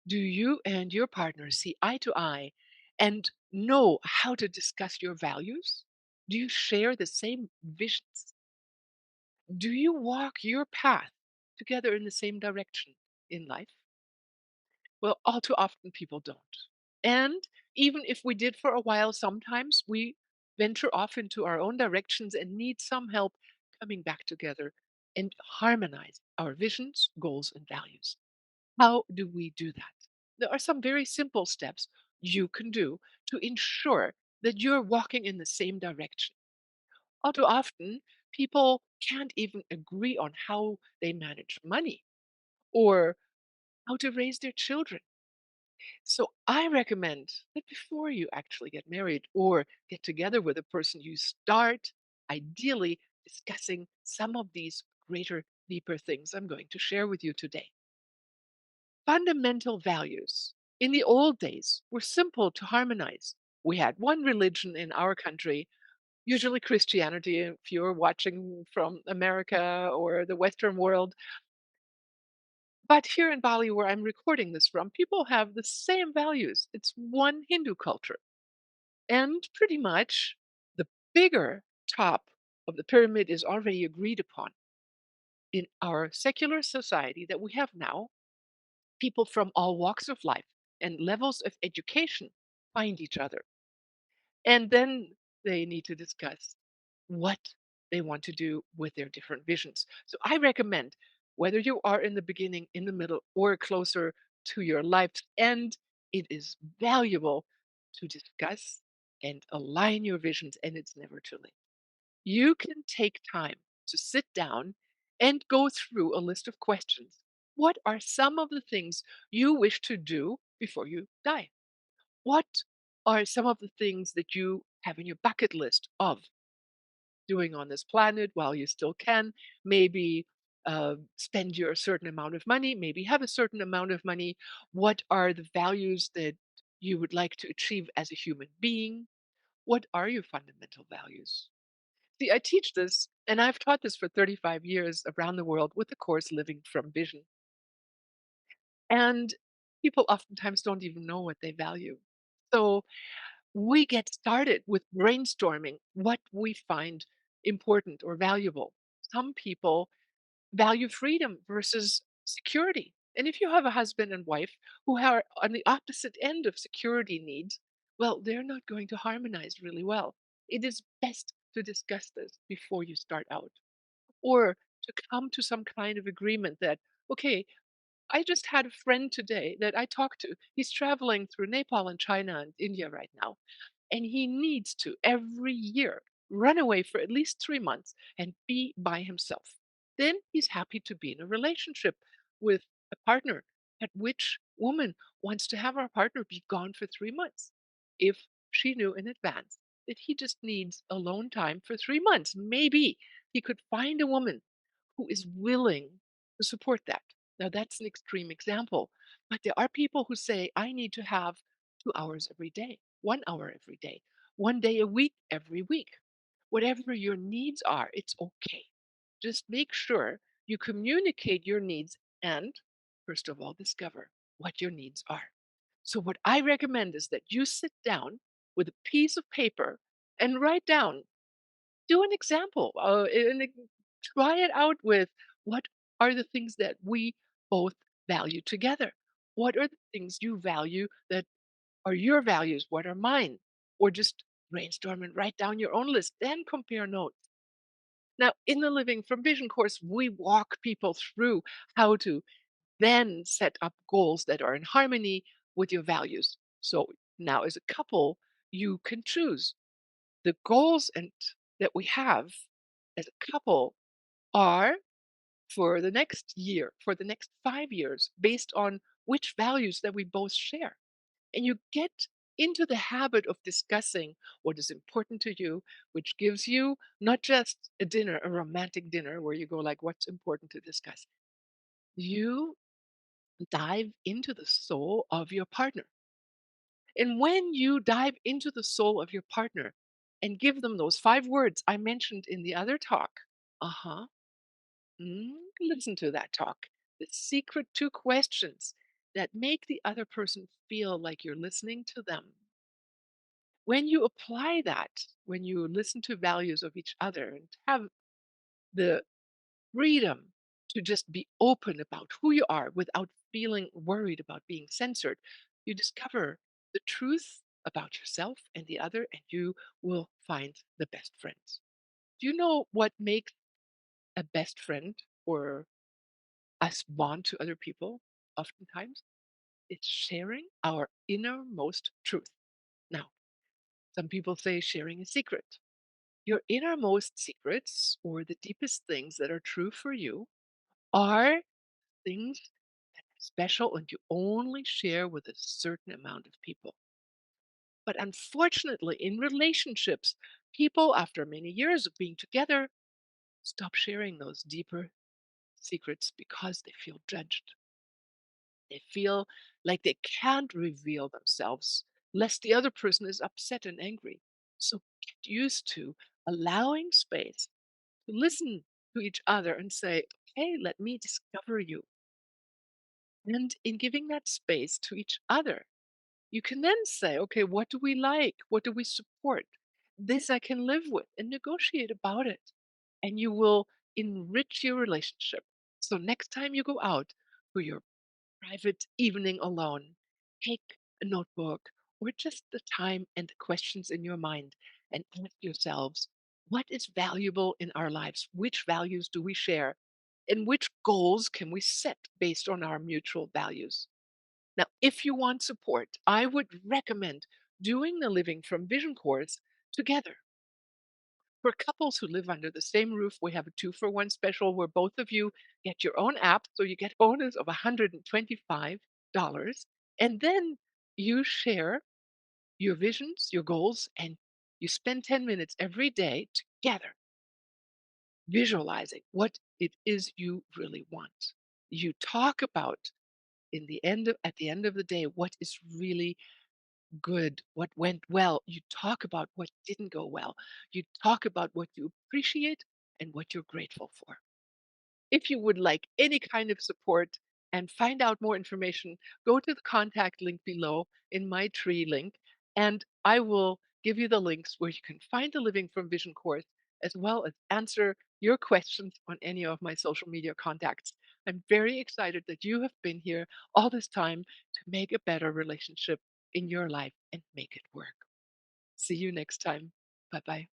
Do you and your partner see eye to eye and know how to discuss your values? Do you share the same visions? Do you walk your path together in the same direction in life? Well, all too often people don't. And even if we did for a while, sometimes we venture off into our own directions and need some help coming back together and harmonize our visions, goals, and values. How do we do that? There are some very simple steps you can do to ensure that you're walking in the same direction. All too often, people can't even agree on how they manage money or how to raise their children. So I recommend that before you actually get married or get together with a person, you start ideally discussing some of these greater, deeper things I'm going to share with you today. Fundamental values in the old days were simple to harmonize. We had one religion in our country, usually Christianity, if you're watching from America or the Western world. But here in Bali, where I'm recording this from, people have the same values. It's one Hindu culture. And pretty much the bigger top of the pyramid is already agreed upon. In our secular society that we have now, people from all walks of life and levels of education find each other. And then they need to discuss what they want to do with their different visions. So I recommend, whether you are in the beginning, in the middle, or closer to your life's end, it is valuable to discuss and align your visions, and it's never too late. You can take time to sit down and go through a list of questions. What are some of the things you wish to do before you die? What are some of the things that you have in your bucket list of doing on this planet while you still can? Maybe spend your certain amount of money, maybe have a certain amount of money. What are the values that you would like to achieve as a human being? What are your fundamental values? See, I teach this, and I've taught this for 35 years around the world with the course Living from Vision. And people oftentimes don't even know what they value. So we get started with brainstorming what we find important or valuable. Some people value freedom versus security. And if you have a husband and wife who are on the opposite end of security needs, well, they're not going to harmonize really well. It is best to discuss this before you start out, or to come to some kind of agreement that, okay, I just had a friend today that I talked to. He's traveling through Nepal and China and India right now, and he needs to every year run away for at least 3 months and be by himself. Then he's happy to be in a relationship with a partner. But which woman wants to have our partner be gone for 3 months if she knew in advance that he just needs alone time for 3 months? Maybe he could find a woman who is willing to support that. Now, that's an extreme example, but there are people who say, I need to have 2 hours every day, 1 hour every day, 1 day a week, every week. Whatever your needs are, it's okay. Just make sure you communicate your needs and, first of all, discover what your needs are. So, what I recommend is that you sit down with a piece of paper and write down, do an example, try it out with, what are the things that we both value together? What are the things you value that are your values? What are mine? Or just brainstorm and write down your own list, then compare notes. Now, in the Living from Vision course, we walk people through how to then set up goals that are in harmony with your values. So now, as a couple, you can choose the goals and that we have as a couple are for the next year, for the next 5 years, based on which values that we both share. And you get into the habit of discussing what is important to you, which gives you not just a dinner, a romantic dinner where you go like, what's important to discuss? You dive into the soul of your partner. And when you dive into the soul of your partner and give them those 5 words I mentioned in the other talk, uh-huh, listen to that talk. The secret 2 questions that make the other person feel like you're listening to them. When you apply that, when you listen to values of each other and have the freedom to just be open about who you are without feeling worried about being censored, you discover the truth about yourself and the other, and you will find the best friends. Do you know what makes a best friend or us bond to other people? Oftentimes, it's sharing our innermost truth. Now, some people say sharing a secret. Your innermost secrets, or the deepest things that are true for you, are things that are special and you only share with a certain amount of people. But unfortunately, in relationships, people, after many years of being together, stop sharing those deeper secrets because they feel judged. They feel like they can't reveal themselves lest the other person is upset and angry. So get used to allowing space to listen to each other and say, "Okay, let me discover you." And in giving that space to each other, you can then say, "Okay, what do we like? What do we support? This I can live with," and negotiate about it. And you will enrich your relationship. So next time you go out for your private evening alone, take a notebook or just the time and the questions in your mind and ask yourselves, what is valuable in our lives? Which values do we share? And which goals can we set based on our mutual values? Now, if you want support, I would recommend doing the Living from Vision course together. For couples who live under the same roof, we have a 2-for-1 special where both of you get your own app, so you get a bonus of $125, and then you share your visions, your goals, and you spend 10 minutes every day together visualizing what it is you really want. You talk about at the end of the day what is really good, what went well. You talk about what didn't go well. You talk about what you appreciate and what you're grateful for. If you would like any kind of support and find out more information, go to the contact link below in my tree link, and I will give you the links where you can find the Living from Vision course as well as answer your questions on any of my social media contacts. I'm very excited that you have been here all this time to make a better relationship in your life and make it work. See you next time. Bye bye.